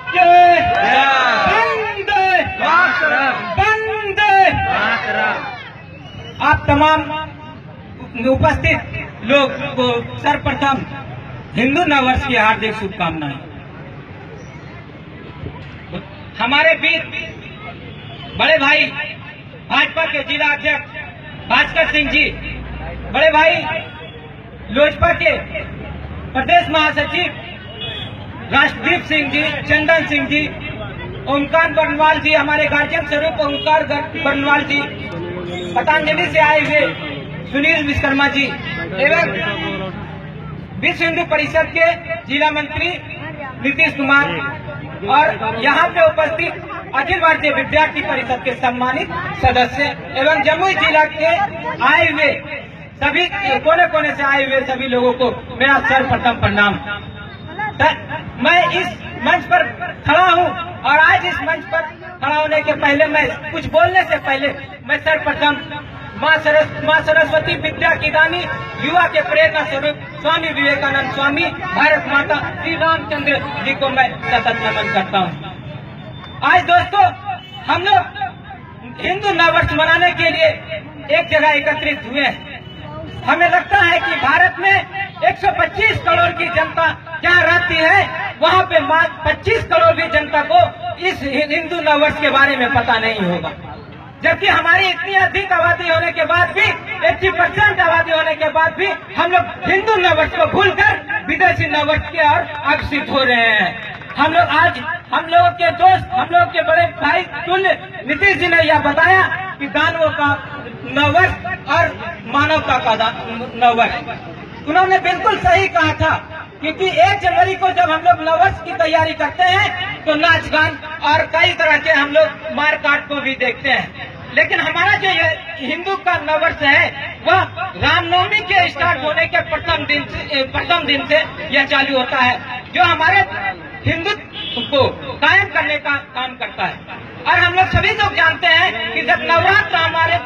जय वंदे वंदे। आप तमाम उपस्थित लोग को सर्वप्रथम हिंदू नववर्ष की हार्दिक शुभकामनाएं। हमारे बीच बड़े भाई भाजपा के जिला अध्यक्ष भास्कर सिंह जी, बड़े भाई लोजपा के प्रदेश महासचिव राष्ट्रदीप सिंह जी, चंदन सिंह जी, ओमकार बर्नवाल जी, हमारे गार्जियन स्वरूप ओमकार बर्नवाल जी, पतंजलि से आए हुए सुनील विश्वकर्मा जी एवं विश्व हिंदू परिषद के जिला मंत्री नीतीश कुमार और यहाँ पे उपस्थित अखिल भारतीय विद्यार्थी परिषद के सम्मानित सदस्य एवं जमुई जिला के आए हुए सभी कोने कोने से आए हुए सभी लोगों को मेरा सर्वप्रथम प्रणाम। मैं इस मंच पर खड़ा हूँ और आज इस मंच पर खड़ा होने के पहले मैं कुछ बोलने से पहले मैं सर्वप्रथम माँ सरस्वती विद्या की दानी, युवा के प्रेरणा स्वरूप स्वामी विवेकानंद स्वामी, भारत माता श्री रामचंद्र जी को मैं सतत नमन करता हूँ। आज दोस्तों हम लोग हिंदू नववर्ष मनाने के लिए एक जगह एकत्रित हुए हैं। हमें लगता है कि भारत में 125 करोड़ की जनता क्या रहती है, वहाँ पे 25 करोड़ भी जनता को इस हिंदू नववर्ष के बारे में पता नहीं होगा। जबकि हमारी इतनी अधिक आबादी होने के बाद भी, 80% आबादी होने के बाद भी हम लोग हिंदू नववर्ष को भूलकर विदेशी नववर्ष की ओर अग्रसित हो रहे हैं। हम लोगों के दोस्त, हम लोग के बड़े भाई तुल्य नीतीश जी ने यह बताया कि दानवों का नववर्ष और मानवता का नववर्ष। उन्होंने बिल्कुल सही कहा था, क्योंकि 1 जनवरी को जब हम लोग नववर्ष की तैयारी करते हैं तो नाच गान और कई तरह के हम लोग मार काट को भी देखते हैं। लेकिन हमारा जो ये हिंदू का नववर्ष है वह रामनवमी के स्टार्ट होने के प्रथम दिन से यह चालू होता है, जो हमारे हिंदुत्व को कायम करने का काम करता है। और हम लोग सभी लोग जानते हैं कि जब नवरात्र हमारे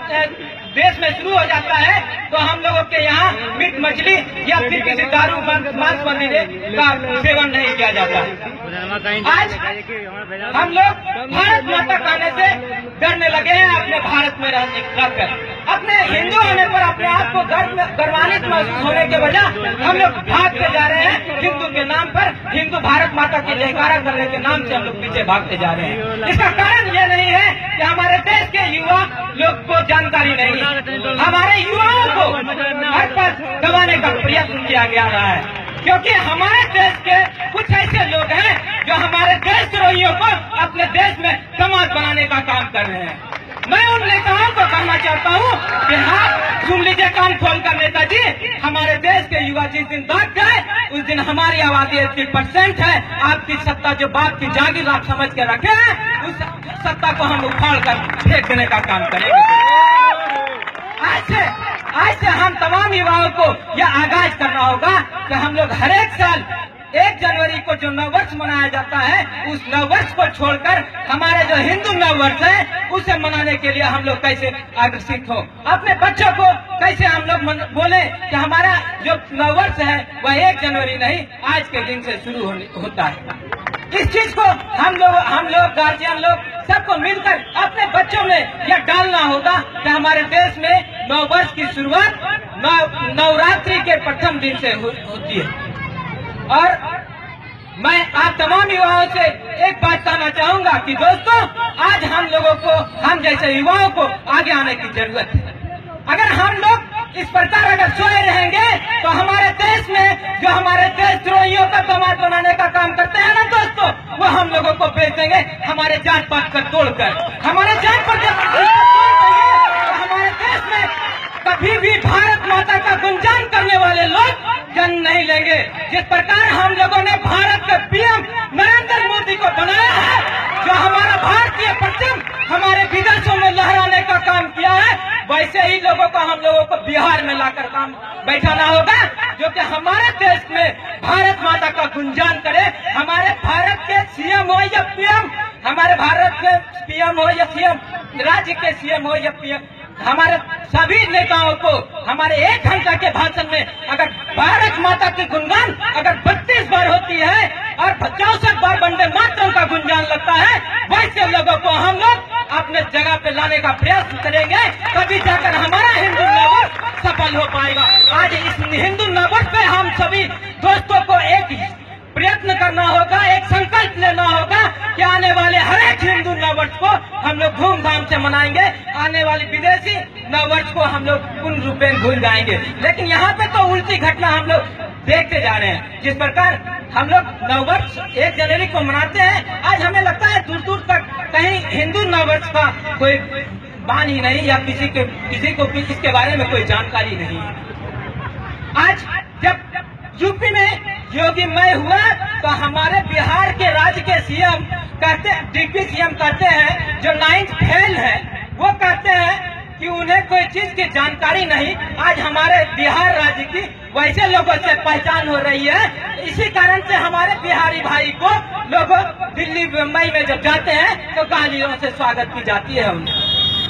देश में शुरू हो जाता है तो हम लोगों के यहाँ मीट मछली या फिर किसी दारू मांस वगैरह का सेवन नहीं किया जाता। आज हम लोग भारत माता कहने से डरने लगे हैं। अपने भारत में रहकर अपने हिंदू होने पर अपने आप को गर्वान्वित महसूस होने के वजह हम लोग भागते जा रहे हैं। हिंदू के नाम पर, हिंदू भारत माता की जयकारा करने के नाम से हम लोग पीछे भागते जा रहे हैं। इसका कारण यह नहीं है कि हमारे देश के युवा लोग को जानकारी नहीं, हमारे युवाओं को हर पल दबाने का प्रयत्न किया जा रहा है, क्योंकि हमारे देश के कुछ ऐसे लोग हैं जो हमारे देशद्रोहियों को अपने देश में समाज बनाने का काम कर रहे हैं। मैं उन नेताओं को कहना चाहता हूँ कि हाँ, सुन लीजिए कान खोलकर नेताजी, हमारे देश के युवा जिस दिन भाग गए उस दिन हमारी आबादी 80% है। आपकी सत्ता जो बाप की जागीर आप समझ के रखे हैं, उस सत्ता को हम उखाड़ कर फेंक देने का काम करेंगे। आज से हम तमाम युवाओं को यह आगाज करना होगा कि हम लोग हर एक साल 1 जनवरी को जो नववर्ष मनाया जाता है, उस नववर्ष को छोड़कर हमारे जो हिंदू नववर्ष है उसे मनाने के लिए हम लोग कैसे अग्रसित हो। अपने बच्चों को कैसे हम लोग बोले कि हमारा जो नववर्ष है वह 1 जनवरी नहीं, आज के दिन से शुरू होता है। इस चीज को हम लोग गार्जियन लोग सबको मिलकर अपने बच्चों में यह डालना होगा कि हमारे देश में नववर्ष की शुरुआत नवरात्रि के प्रथम दिन से होती है। और मैं आप तमाम युवाओं से एक बात कहना चाहूंगा कि दोस्तों, आज हम लोगों को, हम जैसे युवाओं को आगे आने की जरूरत है। अगर हम लोग इस प्रकार अगर सोए रहेंगे तो हमारे देश में जो हमारे देशद्रोहियों का समाज बनाने का काम करते हैं ना दोस्तों, वो हम लोगों को बेच देंगे हमारे जात पात का तोड़कर। हमारे जात पात तो हमारे देश में कभी भी भारत माता का गुणगान करने वाले लोग जन्म नहीं लेंगे। जिस प्रकार हम लोगों ने भारत के पीएम नरेंद्र मोदी को बनाया है, जो हमारा भारतीय परचम हमारे विदेशों में लहराने का काम किया है, वैसे ही लोगों को हम लोगों को बिहार में लाकर काम बैठाना होगा, जो कि हमारे देश में भारत माता का गुणगान करे। हमारे भारत के सीएम हो या पीएम, हमारे भारत के पीएम हो या सीएम, राज्य के सीएम हो या पीएम, हमारे सभी नेताओं को हमारे 1 घंटा के भाषण में अगर भारत माता की गुणगान अगर 32 बार होती है और 64 बार वंदे मातरम का लाने का प्रयास करेंगे, तभी जाकर हमारा हिंदू नववर्ष सफल हो पाएगा। आज इस हिंदू नववर्ष पे हम सभी दोस्तों को एक प्रयत्न करना होगा, एक संकल्प लेना होगा कि आने वाले हर एक हिंदू नववर्ष को हम लोग धूमधाम से मनाएंगे। आने वाले विदेशी नववर्ष को हम लोग पूर्ण रूप में भूल जाएंगे। लेकिन यहाँ पे तो उल्टी घटना हम लोग देखते जा रहे हैं। जिस प्रकार हम लोग नववर्ष 1 जनवरी को मनाते हैं, आज हमें लगता है दूर दूर तक कहीं हिंदू नववर्ष का कोई बान ही नहीं, या किसी को भी इसके बारे में कोई जानकारी नहीं है। आज जब यूपी में योगी मय हुआ तो हमारे बिहार के राज्य के सीएम कहते, डिप्टी सीएम कहते हैं, जो 9th फेल है, वो कहते हैं कि उन्हें कोई चीज की जानकारी नहीं। आज हमारे बिहार राज्य की वैसे लोगों से पहचान हो रही है। इसी कारण से हमारे बिहारी भाई को लोग दिल्ली मुंबई में जब जाते हैं तो गालियों से स्वागत की जाती है उन्हें।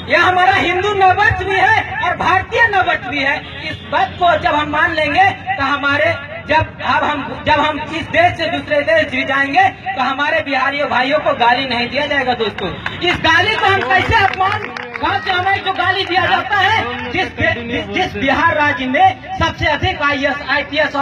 यह हमारा हिंदू नववर्ष भी है और भारतीय नववर्ष भी है। इस बात को जब हम मान लेंगे तो हमारे जब हम इस देश से दूसरे देश भी जाएंगे तो हमारे बिहारियों भाइयों को गाली नहीं दिया जाएगा। दोस्तों, इस गाली को हम कैसे अपमान, कहाँ से हमें जो गाली दिया जाता है, जिस बिहार राज्य में सबसे अधिक आईपीएस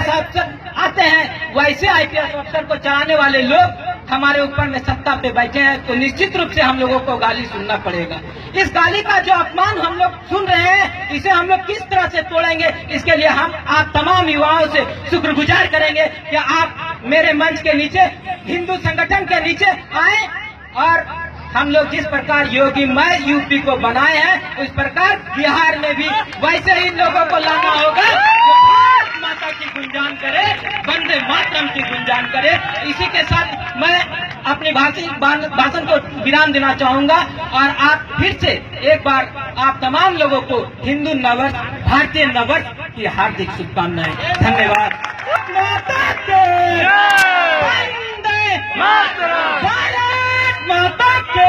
अफसर आते हैं, वैसे आईपीएस अफसर को चलाने वाले लोग हमारे ऊपर में सत्ता पे बैठे हैं, तो निश्चित रूप से हम लोगों को गाली सुनना पड़ेगा। इस गाली का जो अपमान हम लोग सुन रहे हैं, इसे हम लोग किस तरह से तोड़ेंगे, इसके लिए हम आप तमाम युवाओं से शुक्रगुजार करेंगे कि आप मेरे मंच के नीचे, हिंदू संगठन के नीचे आए और हम लोग जिस प्रकार योगी मय यूपी को बनाए हैं, उस प्रकार बिहार में भी वैसे ही लोगों को लाना होगा जो भारत माता की गुणगान करे, वंदे मातरम की गुणगान करे। इसी के साथ मैं अपनी भाषण को विराम देना चाहूंगा और आप फिर से एक बार आप तमाम लोगों को हिंदू नववर्ष, भारतीय नववर्ष की हार्दिक शुभकामनाएं। धन्यवाद। माता के वंदे मातरम, भारत माता के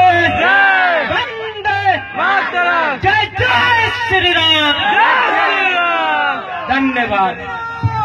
वंदे मातरम, जय जय श्री राम, धन्यवाद।